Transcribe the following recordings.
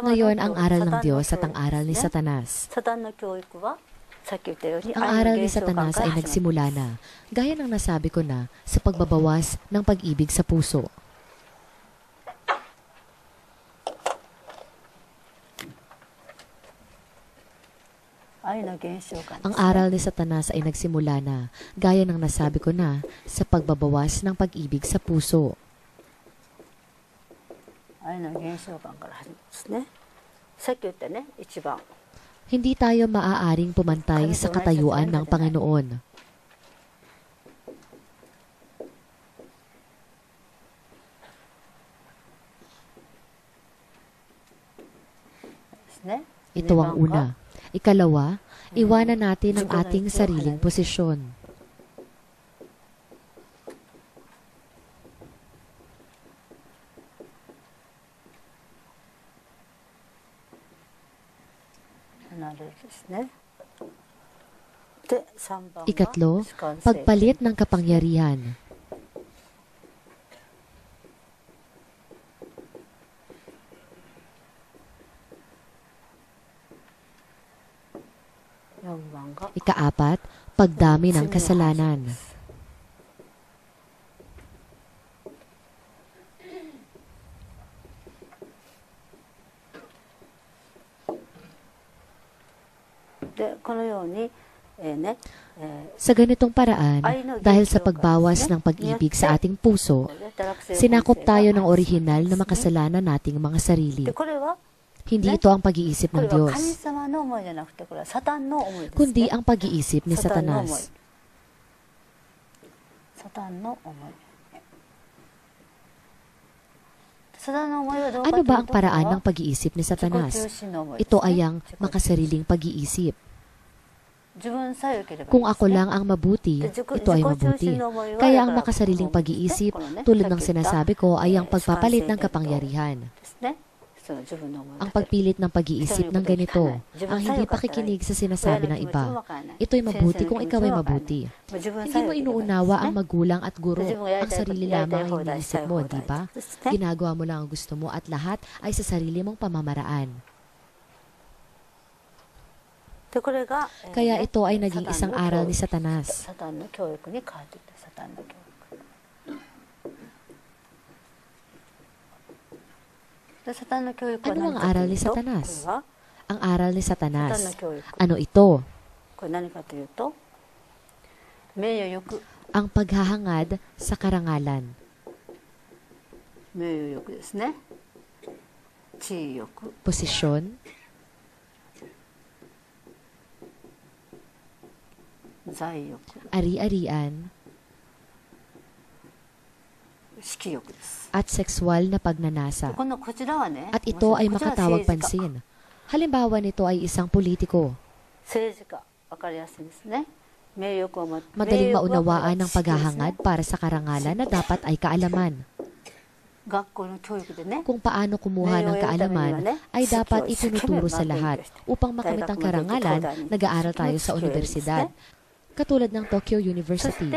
Ngayon, ang aral ng Diyos at ang aral ni Satanas. Ang aral ni Satanas ay nagsimula na, gaya ng nasabi ko na, sa pagbabawas ng pag-ibig sa puso. Ang aral ni Satanas ay nagsimula na, gaya ng nasabi ko na, sa pagbabawas ng pag-ibig sa puso. Hindi tayo maaaring pumantay sa katayuan ng Panginoon. Ito ang una. Ikalawa, iwanan natin ang ating sariling posisyon. Ikatlo, pagpalit ng kapangyarihan. Ikaapat, pagdami ng kasalanan. Sa ganitong paraan, dahil sa pagbawas ng pag-ibig sa ating puso, sinakop tayo ng orihinal na makasalanan nating mga sarili. Hindi ito ang pag-iisip ng Diyos, kundi ang pag-iisip ni Satanas. Ano ba ang paraan ng pag-iisip ni Satanas? Ito ay ang makasariling pag-iisip. Kung ako lang ang mabuti, ito ay mabuti. Kaya ang makasariling pag-iisip, tulad ng sinasabi ko, ay ang pagpapalit ng kapangyarihan. Ang pagpilit ng pag-iisip ng ganito, ang hindi pakikinig sa sinasabi ng iba. Ito'y mabuti kung ikaw ay mabuti. Hindi mo inuunawa ang magulang at guro. Ang sarili lamang ang iniisip mo, di ba? Ginagawa mo lang ang gusto mo at lahat ay sa sarili mong pamamaraan. Kaya ito ay naging isang aral ni Satanas. Ano ang aral ni Satanas? Ang aral ni Satanas. Ano ito? Ang paghahangad sa karangalan. Posisyon. Ari-arian. At sexual na pagnanasa. At ito ay makatawag pansin. Halimbawa nito ay isang politiko. Madaling maunawaan ang paghahangad para sa karangalan na dapat ay kaalaman. Kung paano kumuha ng kaalaman ay dapat itinuturo sa lahat. Upang makamit ang karangalan, nag-aaral tayo sa universidad. Katulad ng Tokyo University.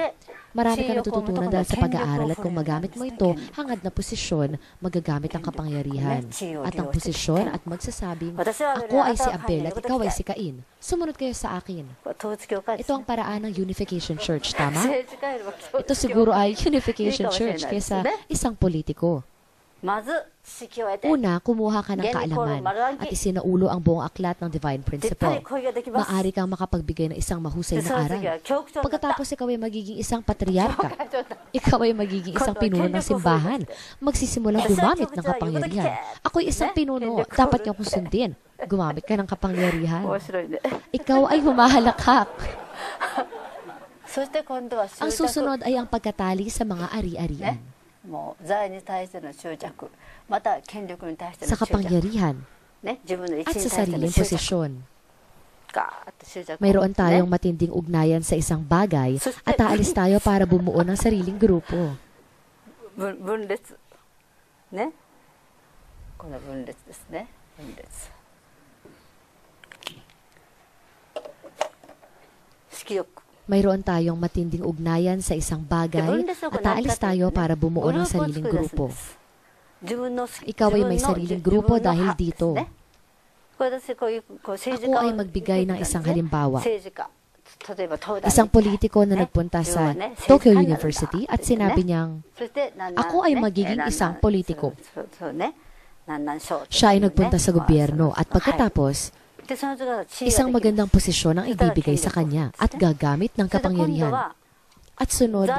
Marami ka natututunan dahil sa pag-aaral at kung magamit mo ito, hangad na posisyon, magagamit ang kapangyarihan. At ang posisyon at magsasabing, ako ay si Abel at ikaw ay si Cain. Sumunod kayo sa akin. Ito ang paraan ng Unification Church, tama? Ito siguro ay Unification Church kaysa isang politiko. Una, kumuha ka ng kaalaman at isinaulo ang buong aklat ng Divine Principle. Maaari kang makapagbigay ng isang mahusay na aral. Pagkatapos ikaw ay magiging isang patriarka. Ikaw ay magiging isang pinuno ng simbahan. Magsisimulang gumamit ng kapangyarihan. Ako'y isang pinuno, dapat niyong sundin. Gumamit ka ng kapangyarihan. Ikaw ay humahalakhak. Ang susunod ay ang pagkatali sa mga ari-arian. Sa kapangyarihan at sa sariling posisyon. Mayroon tayong matinding ugnayan sa isang bagay at aalis tayo para bumuo ng sariling grupo. Mayroon tayong matinding ugnayan sa isang bagay at aalis tayo para bumuo ng sariling grupo. Ikaw ay may sariling grupo dahil dito. Ako ay magbigay ng isang halimbawa. Isang politiko na nagpunta sa Tokyo University at sinabi niyang, ako ay magiging isang politiko. Siya ay nagpunta sa gobyerno at pagkatapos, isang magandang posisyon ang ibibigay sa kanya at gagamit ng kapangyarihan. At sunod,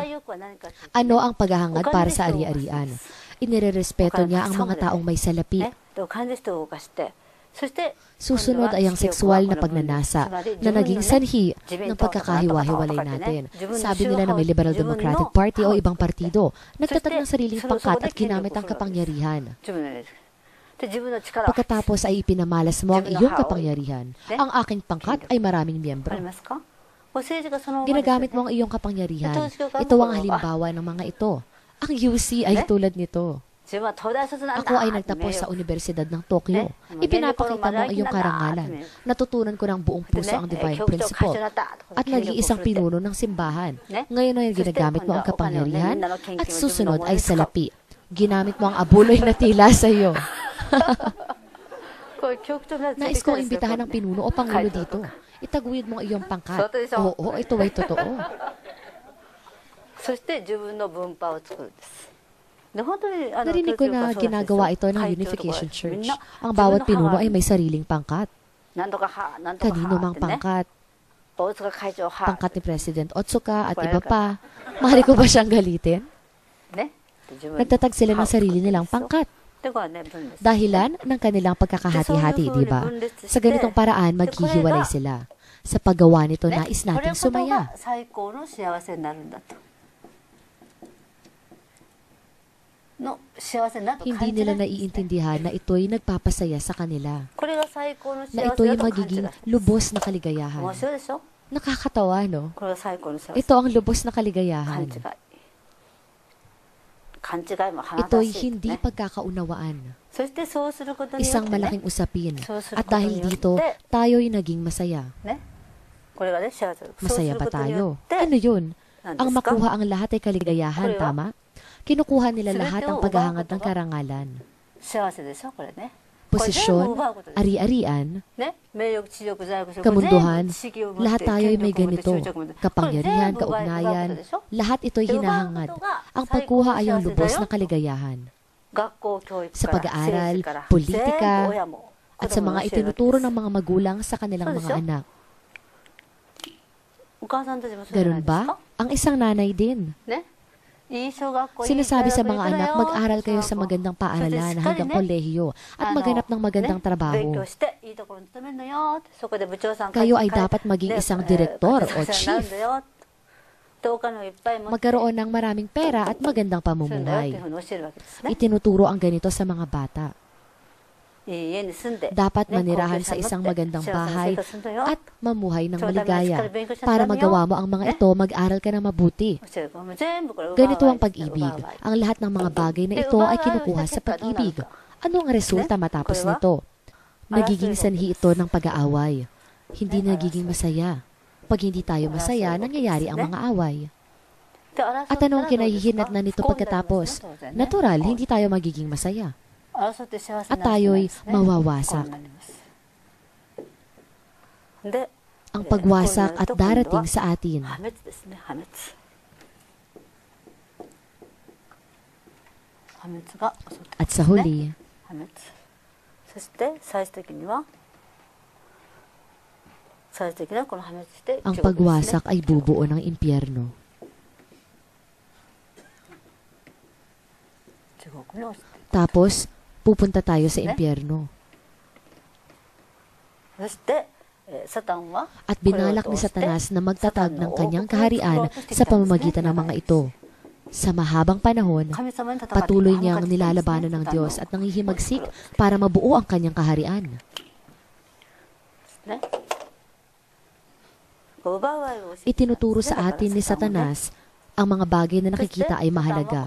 ano ang paghahangad para sa ari-arian? Inirerespeto niya ang mga taong may salapi. Susunod ay ang sexual na pagnanasa na naging sanhi ng pagkakahiwa-hiwalay natin. Sabi nila na may Liberal Democratic Party o ibang partido, nagtatag ng sariling pangkat at ginamit ang kapangyarihan. Pagkatapos ay ipinamalas mo ang iyong kapangyarihan. Ang aking pangkat ay maraming miyembro. Ginagamit mo ang iyong kapangyarihan. Ito ang halimbawa ng mga ito. Ang UC ay tulad nito. Ako ay nagtapos sa Universidad ng Tokyo. Ipinapakita mo ang iyong karangalan. Natutunan ko ng buong puso ang divine principle. At nag-iisang pinuno ng simbahan. Ngayon ay ginagamit mo ang kapangyarihan at susunod ay salapi. Ginamit mo ang abuloy na tila sa iyo. Nais kong imbitahan ng pinuno o pangulo dito. Itaguyod mo ang iyong pangkat. Oo, ito ay totoo. Narinig ko na ginagawa ito ng Unification Church. Ang bawat pinuno ay may sariling pangkat. Kanino mang pangkat. Pangkat ni President Otsuka at iba pa. Mahali ko ba siyang galitin? Nagtatag sila ng sarili nilang pangkat. Dahilan ng kanilang pagkakahati-hati, di ba? Sa ganitong paraan, maghihiwalay sila. Sa paggawa nito, nais nating sumaya. Hindi nila naiintindihan na ito'y nagpapasaya sa kanila. Na ito'y magiging lubos na kaligayahan. Nakakatawa, no? Ito ang lubos na kaligayahan. Ito'y hindi pagkakaunawaan. Isang malaking usapin. At dahil dito, tayo'y naging masaya. Masaya ba tayo? Ano yun? Ang makuha ang lahat ay kaligayahan, tama? Kinukuha nila lahat ang paghahangad ng karangalan. Posisyon, ari-arian, kamunduhan, lahat tayo ay may ganito. Kapangyarihan, kaugnayan, lahat ito'y hinahangad. Ang pagkuha ay ang lubos na kaligayahan. Sa pag-aaral, politika, at sa mga itinuturo ng mga magulang sa kanilang mga anak. Ganun ba? Ang isang nanay din. Sinasabi sa mga anak, mag-aral kayo sa magandang paaralan hanggang kolehiyo at maghanap ng magandang trabaho. Kayo ay dapat maging isang direktor o chief. Magkaroon ng maraming pera at magandang pamumuhay. Itinuturo ang ganito sa mga bata. Dapat manirahan sa isang magandang bahay at mamuhay ng maligaya. Para magawa mo ang mga ito, mag-aral ka na mabuti. Ganito ang pag-ibig. Ang lahat ng mga bagay na ito ay kinukuha sa pag-ibig. Ano ang resulta matapos nito? Nagiging sanhi ito ng pag-aaway. Hindi nagiging masaya. Pag hindi tayo masaya, nangyayari ang mga away. At ano ang kinahihinat na nito pagkatapos? Natural, hindi tayo magiging masaya. At tayo'y mawawasak. Ang pagwasak at darating sa atin. At sa huli, ang pagwasak ay bubuo ng impyerno. Tapos, pupunta tayo sa impyerno. At binalak ni Satanas na magtatag ng kanyang kaharian sa pamamagitan ng mga ito. Sa mahabang panahon, patuloy niyang nilalabanan ng Diyos at nangihimagsik para mabuo ang kanyang kaharian. Itinuturo sa atin ni Satanas ang mga bagay na nakikita ay mahalaga.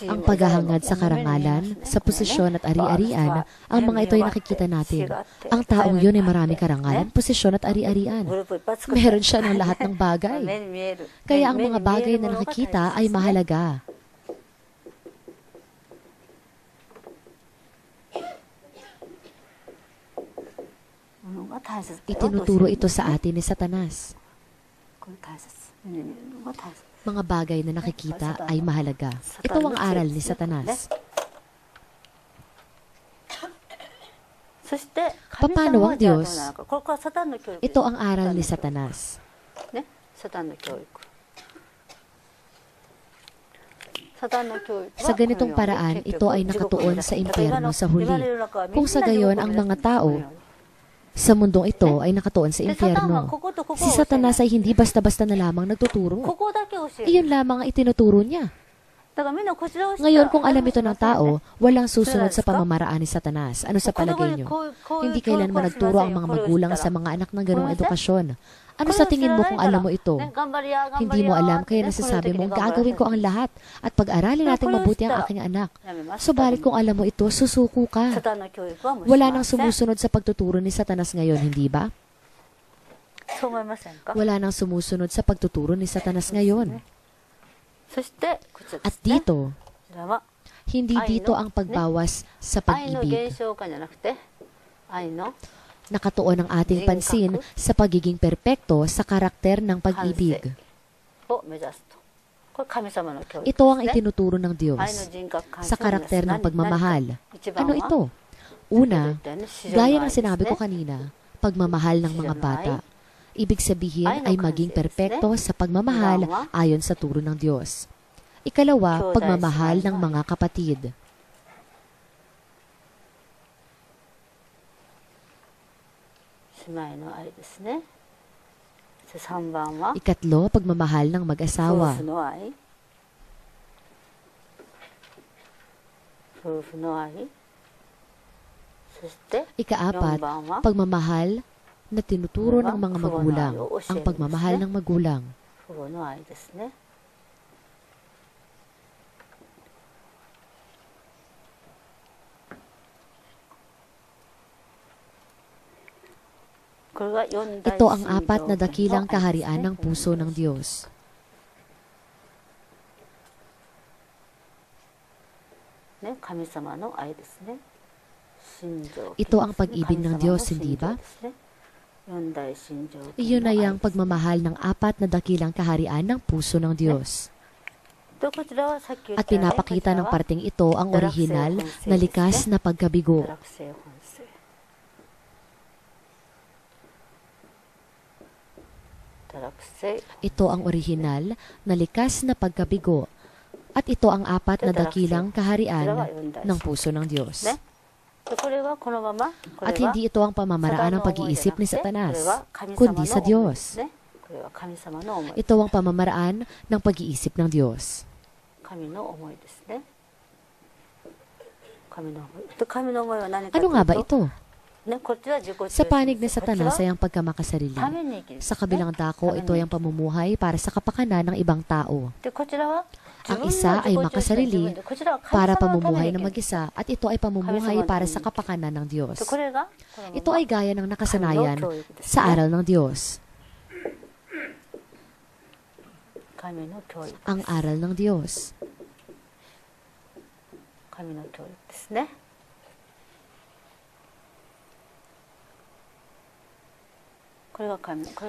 Ang paghahangad sa karangalan, sa posisyon at ari-arian, ang mga ito ay nakikita natin. Ang taong yun ay marami karangalan, posisyon at ari-arian. Meron siya ng lahat ng bagay. Kaya ang mga bagay na nakikita ay mahalaga. Itinuturo ito sa atin ni Satanas. Mga bagay na nakikita ay mahalaga. Ito ang aral ni Satanas. Paano ang Diyos? Ito ang aral ni Satanas. Sa ganitong paraan, ito ay nakatuon sa impyerno sa huli. Kung sa gayon ang mga tao sa mundong ito ay nakatuon sa impyerno. Si Satanas ay hindi basta-basta na lamang nagtuturo. Iyon lamang ang itinuturo niya. Ngayon, kung alam ito ng tao, walang susunod sa pamamaraan ni Satanas. Ano sa palagay niyo? Hindi kailanman nagturo ang mga magulang sa mga anak ng ganong edukasyon. Ano sa tingin mo kung alam mo ito? Hindi mo alam, kaya nasasabi mo, gagawin ko ang lahat at pag-aralin natin mabuti ang aking anak. Subalit kung alam mo ito, susuko ka. Wala nang sumusunod sa pagtuturo ni Satanas ngayon, hindi ba? Wala nang sumusunod sa pagtuturo ni Satanas ngayon. At dito, hindi dito ang pagbawas sa pag-ibig. Nakatuon ang ating pansin sa pagiging perpekto sa karakter ng pag-ibig. Ito ang itinuturo ng Diyos sa karakter ng pagmamahal. Ano ito? Una, gaya ng sinabi ko kanina, pagmamahal ng mga bata. Ibig sabihin ay maging perpekto sa pagmamahal ayon sa turo ng Diyos. Ikalawa, pagmamahal ng mga kapatid. Ikatlo, pagmamahal ng mag-asawa. Ikaapat, pagmamahal na tinuturo ng mga magulang, ang pagmamahal ng magulang. Ito ang apat na dakilang kaharian ng puso ng Diyos. Ito ang pag-ibig ng Diyos, hindi ba? Iyon ay ang pagmamahal ng apat na dakilang kaharian ng puso ng Diyos. At pinapakita ng parting ito ang orihinal na likas na pagkabigo. Ito ang orihinal na likas na pagkabigo at ito ang apat na dakilang kaharian ng puso ng Diyos. At hindi ito ang pamamaraan ng pag-iisip ni Satanas, kundi sa Diyos. Ito ang pamamaraan ng pag-iisip ng Diyos. Ano nga ba ito? Sa panig ni Satanas ay ang pagkamakasarili. Sa kabilang dako, ito ay ang pamumuhay para sa kapakanan ng ibang tao. Ang isa ay makasarili para pamumuhay ng mag-isa at ito ay pamumuhay para sa kapakanan ng Diyos. Ito ay gaya ng nakasanayan sa aral ng Diyos. Ang aral ng Diyos.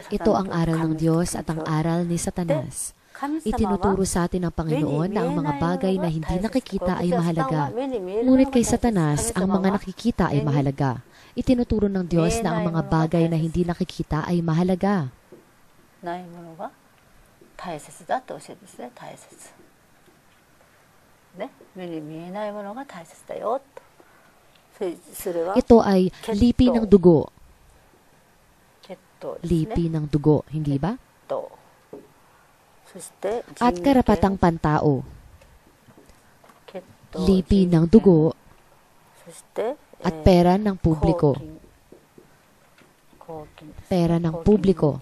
Ito ang aral ng Diyos at ang aral ni Satanas. Itinuturo sa atin ng Panginoon na ang mga bagay na hindi nakikita ay mahalaga. Ngunit kay Satanas, ang mga nakikita ay mahalaga. Itinuturo ng Diyos na ang mga bagay na hindi nakikita ay mahalaga. Ito ay lipi ng dugo. Lipi ng dugo, hindi ba? At karapatang pantao. Lipi ng dugo at pera ng publiko. Pera ng publiko.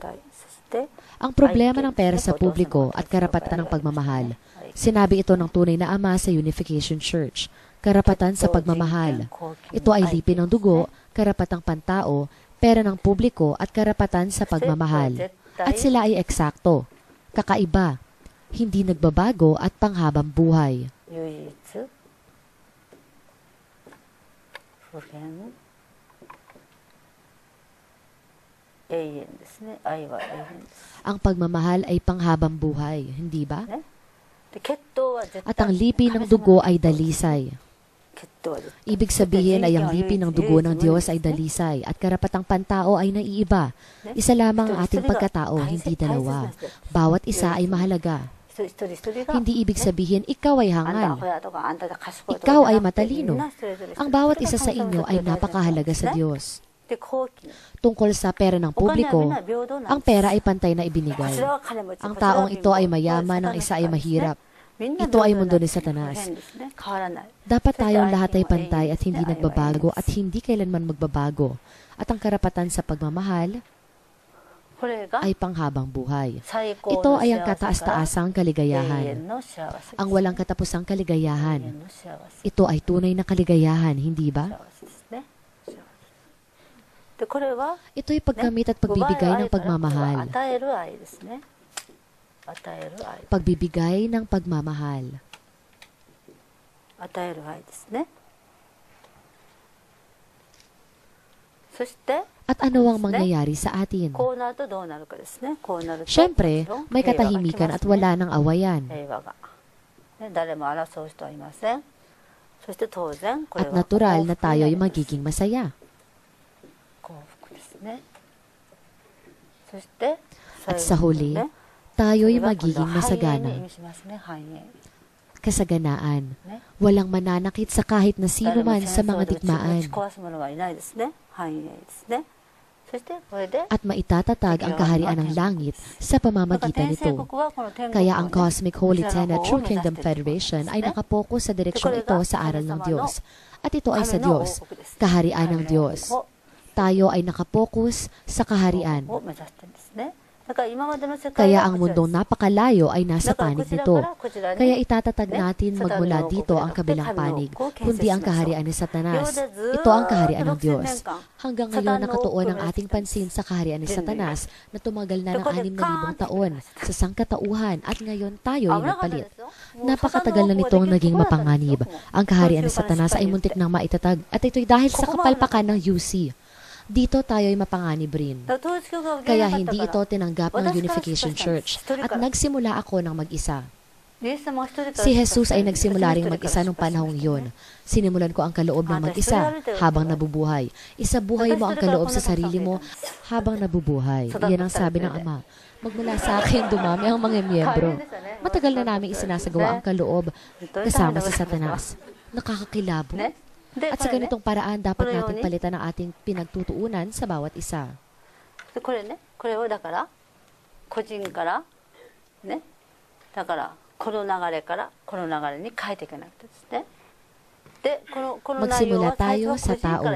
Ang problema ng pera sa publiko at karapatan ng pagmamahal, Sinabi ito ng tunay na ama sa Unification Church. Karapatan sa pagmamahal. Ito ay lipi ng dugo, karapatang pantao, pera ng publiko at karapatan sa pagmamahal. At sila ay eksakto, kakaiba, hindi nagbabago at panghabang buhay. Ang pagmamahal ay panghabang buhay, hindi ba? At ang lipi ng dugo ay dalisay. Ibig sabihin ay ang lipi ng dugo ng Diyos ay dalisay at karapatang pantao ay naiiba. Isa lamang ang ating pagkatao, hindi dalawa. Bawat isa ay mahalaga. Hindi ibig sabihin ikaw ay hangal. Ikaw ay matalino. Ang bawat isa sa inyo ay napakahalaga sa Diyos. Tungkol sa pera ng publiko, ang pera ay pantay na ibinigay. Ang taong ito ay mayaman, ang isa ay mahirap. Ito ay mundo ni Satanas. Dapat tayong lahat ay pantay at hindi nagbabago at hindi kailanman magbabago. At ang karapatan sa pagmamahal ay panghabang buhay. Ito ay ang kataas-taasang kaligayahan. Ang walang katapusang kaligayahan. Ito ay tunay na kaligayahan, hindi ba? Ito'y pagkamit at pagbibigay ng pagmamahal. Pagbibigay ng pagmamahal. At ano ang mangyayari sa atin? Siyempre, may katahimikan at wala ng awayan. At natural na tayo ay magiging masaya. At sa huli, tayo'y magiging masagana. Kasaganaan. Walang mananakit sa kahit na sino man sa mga digmaan. At maitatatag ang kaharian ng langit sa pamamagitan nito. Kaya ang Cosmic Holy Ten at True Kingdom Federation ay nakapokus sa direksyon ito sa aral ng Diyos. At ito ay sa Diyos, kaharian ng Diyos. Tayo ay nakapokus sa kaharian. Kaya ang mundong napakalayo ay nasa panig nito. Kaya itatatag natin magmula dito ang kabilang panig, kundi ang kaharian ni Satanas. Ito ang kaharian ng Diyos. Hanggang ngayon nakatuon ang ating pansin sa kaharian ni Satanas na tumagal na ng 6,000 taon sa sangkatauhan at ngayon tayo ay nagpalit. Napakatagal na nitong naging mapanganib. Ang kaharian ni Satanas ay muntik nang maitatag at ito'y dahil sa kapalpakan ng UC. Dito tayo ay mapanganib rin. Kaya hindi ito tinanggap ng Unification Church at nagsimula ako ng mag-isa. Si Jesus ay nagsimula ring mag-isa nung panahong iyon. Sinimulan ko ang kaloob ng mag-isa habang nabubuhay. Isabuhay mo ang kaloob sa sarili mo habang nabubuhay. Iyan ang sabi ng Ama. Magmula sa akin dumami ang mga miyembro. Matagal na namin isinasagawa ang kaloob kasama si Satanas. Nakakakilabo. At sa ganitong paraan, dapat natin palitan ang ating pinagtutuunan sa bawat isa. Magsimula tayo sa tao.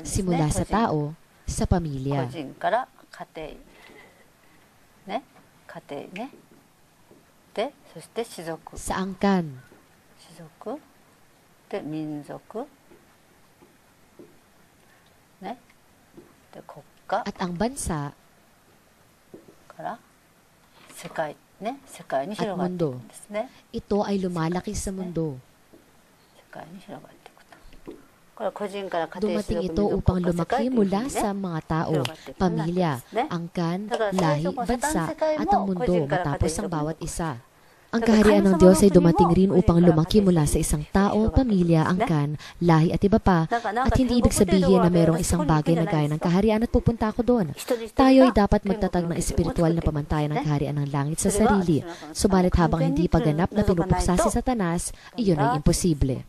Simula sa tao, sa pamilya. Sa angkan. At ang bansa at mundo. Ito ay lumalaki sa mundo. Dumating ito upang lumaki mula sa mga tao, pamilya, angkan, lahi, bansa at ang mundo matapos ang bawat isa. Ang kaharian ng Diyos ay dumating rin upang lumaki mula sa isang tao, pamilya, angkan, lahi at iba pa. At hindi ibig sabihin na mayroong isang bagay na gaya ng kaharian at pupunta ako doon. Tayo ay dapat magtatag ng espiritual na pamantayan ng kaharian ng langit sa sarili. Subalit habang hindi pa ganap na pinupuksa si Satanas, iyon ay imposible.